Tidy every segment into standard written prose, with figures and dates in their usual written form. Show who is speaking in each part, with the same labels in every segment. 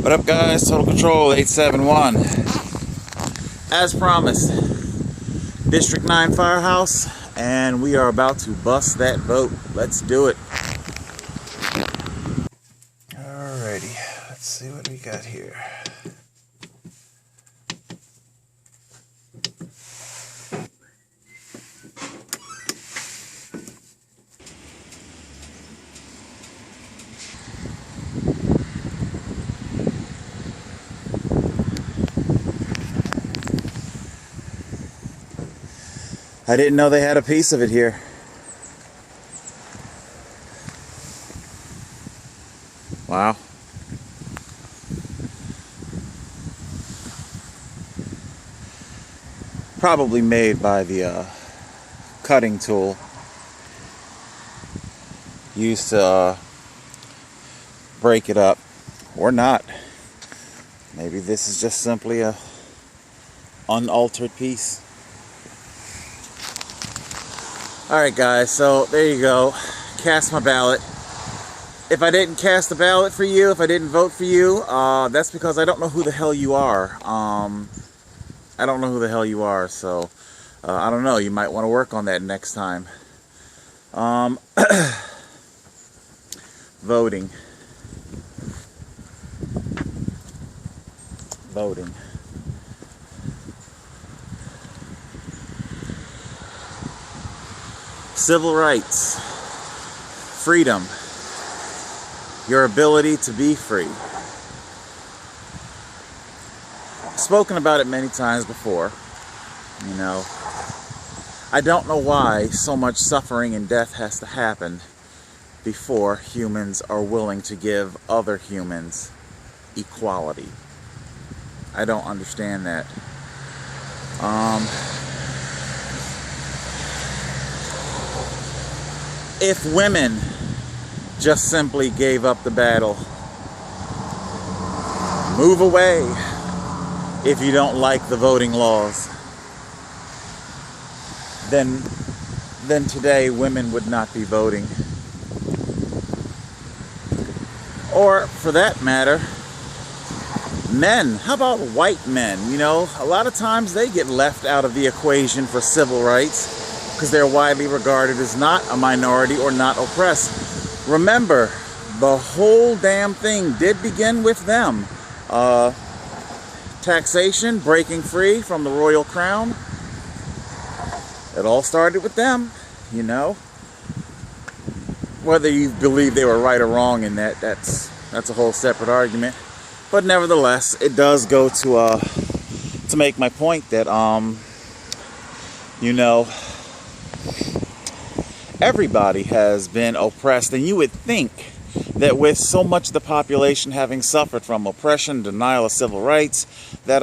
Speaker 1: What up, guys? Total Control 871. As promised, District 9 Firehouse, and we are about to bust that vote. Let's do it. Alrighty, let's see what we got here. I didn't know they had a piece of it here. Wow. Probably made by the cutting tool used to break it up, or not. Maybe this is just simply a unaltered piece. Alright guys, so there you go. Cast my ballot. If I didn't cast the ballot for you, if I didn't vote for you, that's because I don't know who the hell you are. I don't know who the hell you are, so I don't know. You might want to work on that next time. Voting. Civil rights, freedom, your ability to be free. I've spoken about it many times before. You know, I don't know why so much suffering and death has to happen before humans are willing to give other humans equality. I don't understand that. If women just simply gave up the battle, move away if you don't like the voting laws, then today women would not be voting. Or for that matter, men. How about white men? You know, a lot of times they get left out of the equation for civil rights because they're widely regarded as not a minority or not oppressed. Remember, the whole damn thing did begin with them. Taxation, breaking free from the royal crown. It all started with them, you know. Whether you believe they were right or wrong in that, that's a whole separate argument. But nevertheless, it does go to make my point that you know, everybody has been oppressed, and you would think that with so much of the population having suffered from oppression, denial of civil rights, that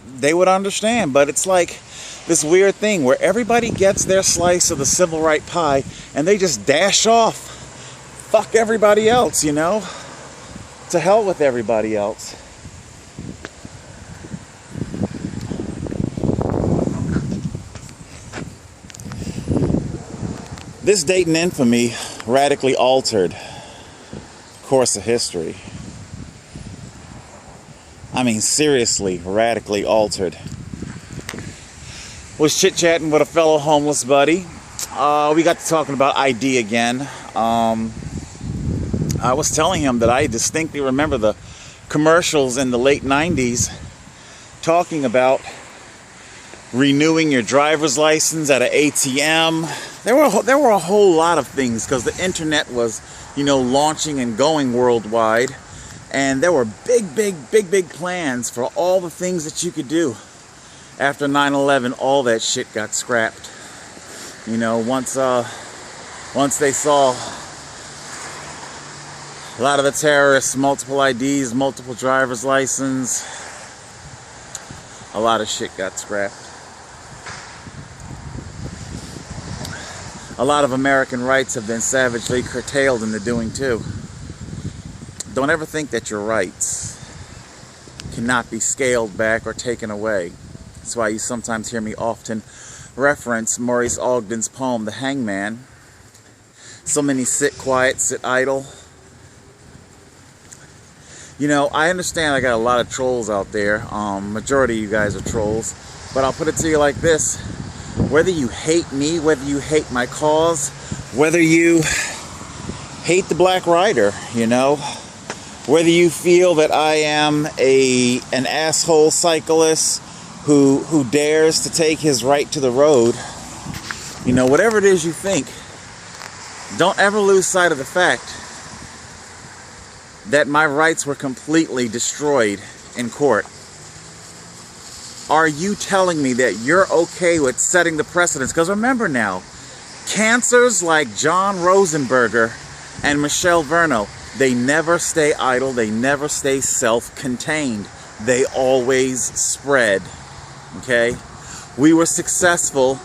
Speaker 1: they would understand. But it's like this weird thing where everybody gets their slice of the civil right pie and they just dash off. Fuck everybody else, you know? To hell with everybody else. This date in infamy radically altered the course of history. I mean, seriously, radically altered. Was chit-chatting with a fellow homeless buddy. We got to talking about ID again. I was telling him that I distinctly remember the commercials in the late 90s talking about renewing your driver's license at an ATM. There were a whole lot of things because the internet was, you know, launching and going worldwide, and there were big plans for all the things that you could do. After 9/11, all that shit got scrapped. You know, once they saw a lot of the terrorists, multiple IDs, multiple driver's license, a lot of shit got scrapped. A lot of American rights have been savagely curtailed in the doing too. Don't ever think that your rights cannot be scaled back or taken away. That's why you sometimes hear me often reference Maurice Ogden's poem, The Hangman. So many sit quiet, sit idle. You know, I understand I got a lot of trolls out there. Majority of you guys are trolls. But I'll put it to you like this. Whether you hate me, whether you hate my cause, whether you hate the Blackrider, you know, whether you feel that I am an asshole cyclist who dares to take his right to the road, you know, whatever it is you think, don't ever lose sight of the fact that my rights were completely destroyed in court. Are you telling me that you're okay with setting the precedence? Because remember now, cancers like John Rosenberger and Michelle Verno, they never stay idle, they never stay self-contained. They always spread, okay? We were successful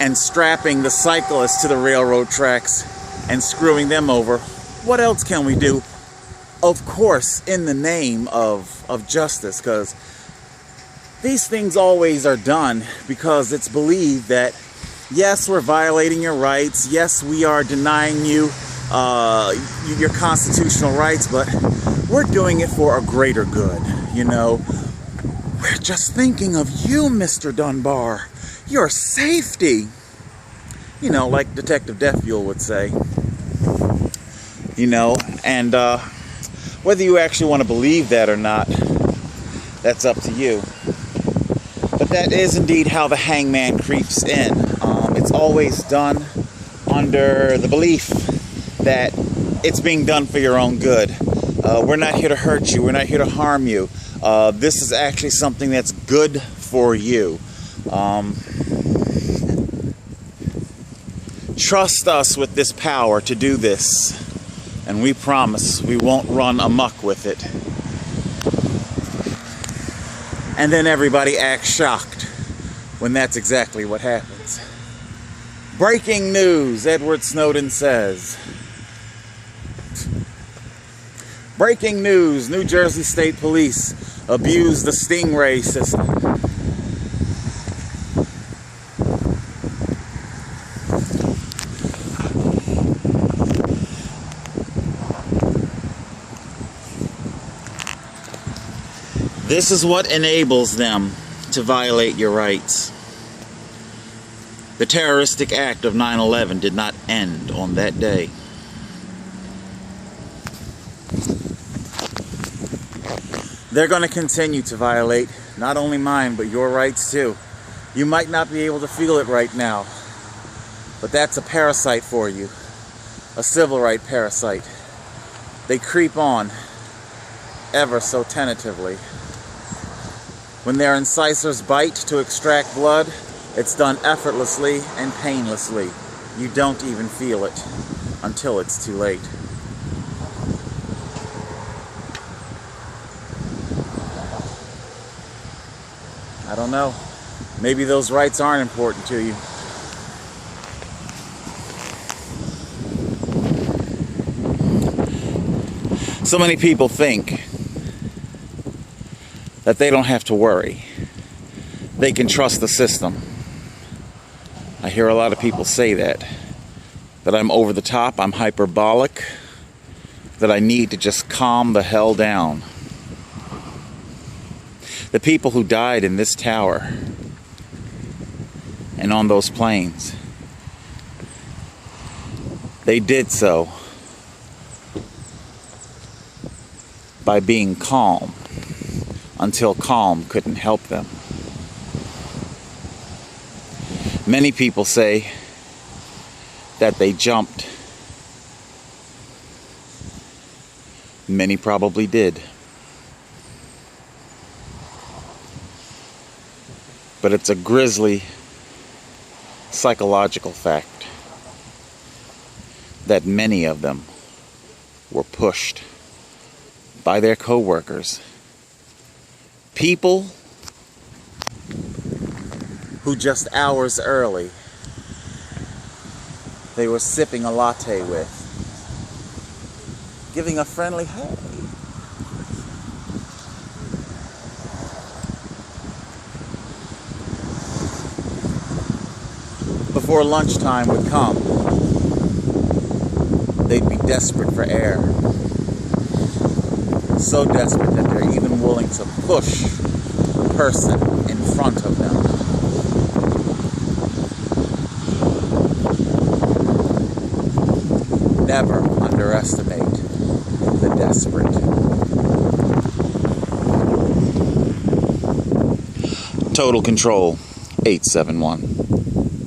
Speaker 1: in strapping the cyclists to the railroad tracks and screwing them over. What else can we do? Of course, in the name of justice, because these things always are done because it's believed that, yes, we're violating your rights, yes, we are denying you your constitutional rights, but we're doing it for a greater good, you know. We're just thinking of you, Mr. Dunbar, your safety. You know, like Detective Deathfuel would say. You know, and whether you actually want to believe that or not, that's up to you. But that is indeed how the hangman creeps in. It's always done under the belief that it's being done for your own good. We're not here to hurt you. We're not here to harm you. This is actually something that's good for you. Trust us with this power to do this, and we promise we won't run amok with it. And then everybody acts shocked when that's exactly what happens. Breaking news, Edward Snowden says. Breaking news, New Jersey State Police abused the Stingray system. This is what enables them to violate your rights. The terroristic act of 9/11 did not end on that day. They're going to continue to violate not only mine, but your rights too. You might not be able to feel it right now, but that's a parasite for you. A civil right parasite. They creep on ever so tentatively. When their incisors bite to extract blood, it's done effortlessly and painlessly. You don't even feel it until it's too late. I don't know. Maybe those rights aren't important to you. So many people think that they don't have to worry. They can trust the system. I hear a lot of people say that I'm over the top, I'm hyperbolic, that I need to just calm the hell down. The people who died in this tower and on those planes, they did so by being calm until calm couldn't help them. Many people say that they jumped. Many probably did. But it's a grisly psychological fact that many of them were pushed by their co-workers. People who just hours early they were sipping a latte with, giving a friendly hey. Before lunchtime would come, they'd be desperate for air. So desperate that they're even willing to push a person in front of them. Never underestimate the desperate. Total Control 871.